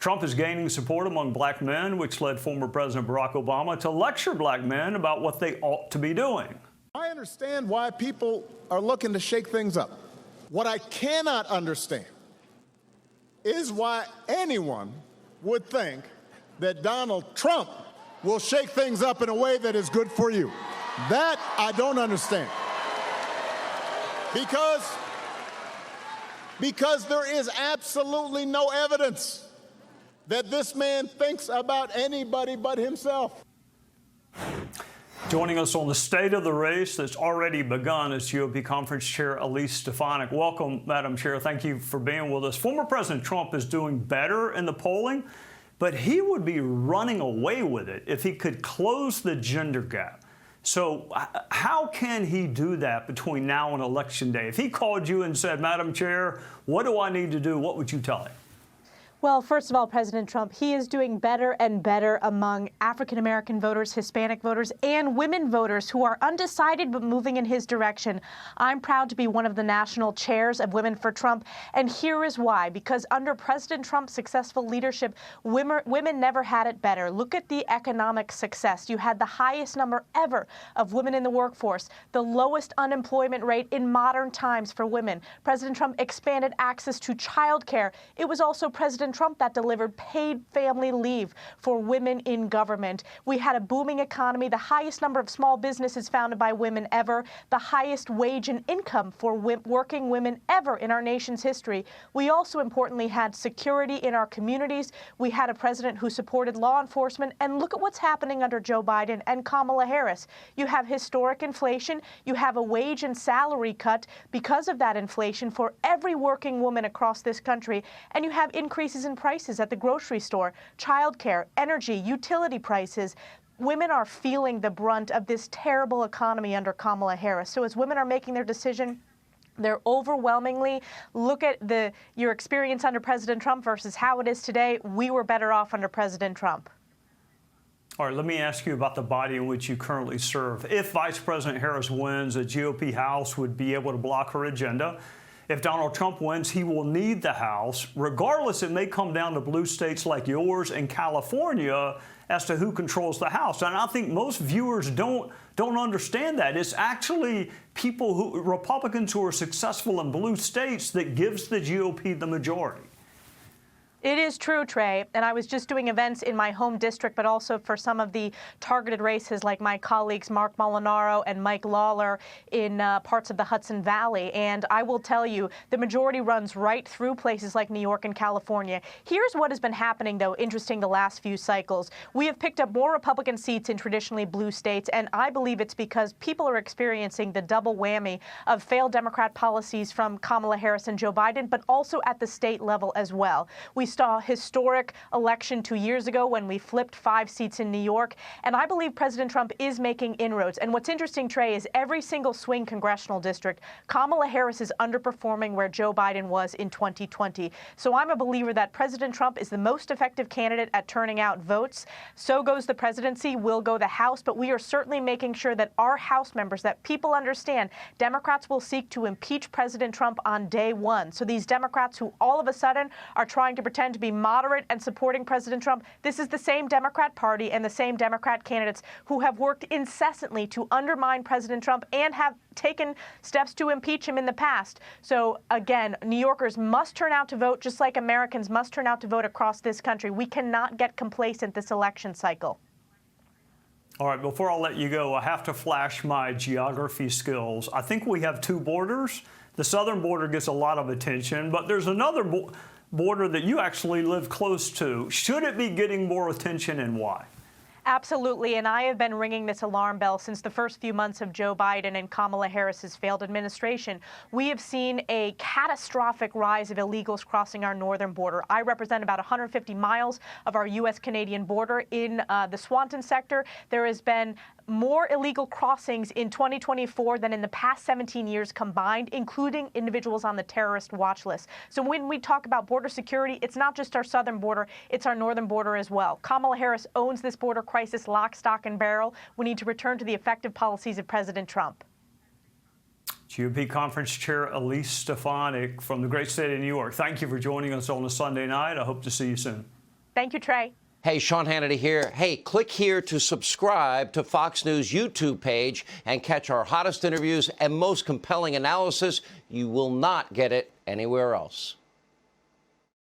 Trump is gaining support among black men, which led former President Barack Obama to lecture black men about what they ought to be doing. I understand why people are looking to shake things up. What I cannot understand is why anyone would think that Donald Trump will shake things up in a way that is good for you. That I don't understand. Because there is absolutely no evidence that this man thinks about anybody but himself. Joining us on the state of the race that's already begun is GOP Conference Chair Elise Stefanik. Welcome, Madam Chair. Thank you for being with us. Former President Trump is doing better in the polling, but he would be running away with it if he could close the gender gap. So how can he do that between now and Election Day? If he called you and said, Madam Chair, what do I need to do? What would you tell him? Well, first of all, President Trump, he is doing better and better among African-American voters, Hispanic voters, and women voters who are undecided but moving in his direction. I'm proud to be one of the national chairs of Women for Trump, and here is why. Because under President Trump's successful leadership, women never had it better. Look at the economic success. You had the highest number ever of women in the workforce, the lowest unemployment rate in modern times for women. President Trump expanded access to child care. It was also President Trump that delivered paid family leave for women in government. We had a booming economy, the highest number of small businesses founded by women ever, the highest wage and income for working women ever in our nation's history. We also importantly had security in our communities. We had a president who supported law enforcement. And look at what's happening under Joe Biden and Kamala Harris. You have historic inflation. You have a wage and salary cut because of that inflation for every working woman across this country. And you have increases in prices at the grocery store, childcare, energy, utility prices. Women are feeling the brunt of this terrible economy under Kamala Harris. So as women are making their decision, they're overwhelmingly, look at your experience under President Trump versus how it is today. We were better off under President Trump. All right, let me ask you about the body in which you currently serve. If Vice President Harris wins, a GOP House would be able to block her agenda. If Donald Trump wins, he will need the House. Regardless, it may come down to blue states like yours and California as to who controls the House. And I think most viewers don't understand that. It's actually Republicans who are successful in blue states that gives the GOP the majority. It is true, Trey, and I was just doing events in my home district, but also for some of the targeted races like my colleagues Mark Molinaro and Mike Lawler in parts of the Hudson Valley. And I will tell you, the majority runs right through places like New York and California. Here's what has been happening, though, interesting the last few cycles. We have picked up more Republican seats in traditionally blue states, and I believe it's because people are experiencing the double whammy of failed Democrat policies from Kamala Harris and Joe Biden, but also at the state level as well. We saw a historic election 2 years ago when we flipped 5 seats in New York, and I believe President Trump is making inroads. And what's interesting, Trey, is every single swing congressional district, Kamala Harris is underperforming where Joe Biden was in 2020. So I'm a believer that President Trump is the most effective candidate at turning out votes. So goes the presidency, will go the House, but we are certainly making sure that our House members, that people understand, Democrats will seek to impeach President Trump on day one. So these Democrats who all of a sudden are trying to pretend to be moderate and supporting President Trump, this is the same Democrat Party and the same Democrat candidates who have worked incessantly to undermine President Trump and have taken steps to impeach him in the past. So again, New Yorkers must turn out to vote just like Americans must turn out to vote across this country. We cannot get complacent this election cycle. All right, before I let you go, I have to flash my geography skills. I think we have 2 borders. The southern border gets a lot of attention, but there's another border that you actually live close to. Should it be getting more attention, and why? Absolutely, and I have been ringing this alarm bell since the first few months of Joe Biden and Kamala Harris's failed administration. We have seen a catastrophic rise of illegals crossing our northern border. I represent about 150 miles of our U.S.-Canadian border in the Swanton sector. There has been more illegal crossings in 2024 than in the past 17 years combined, including individuals on the terrorist watch list. So when we talk about border security, it's not just our southern border, it's our northern border as well. Kamala Harris owns this border crisis lock, stock, and barrel. We need to return to the effective policies of President Trump. GOP Conference Chair Elise Stefanik from the great state of New York. Thank you for joining us on a Sunday night. I hope to see you soon. Thank you, Trey. Hey, Sean Hannity here. Hey, click here to subscribe to Fox News YouTube page and catch our hottest interviews and most compelling analysis. You will not get it anywhere else.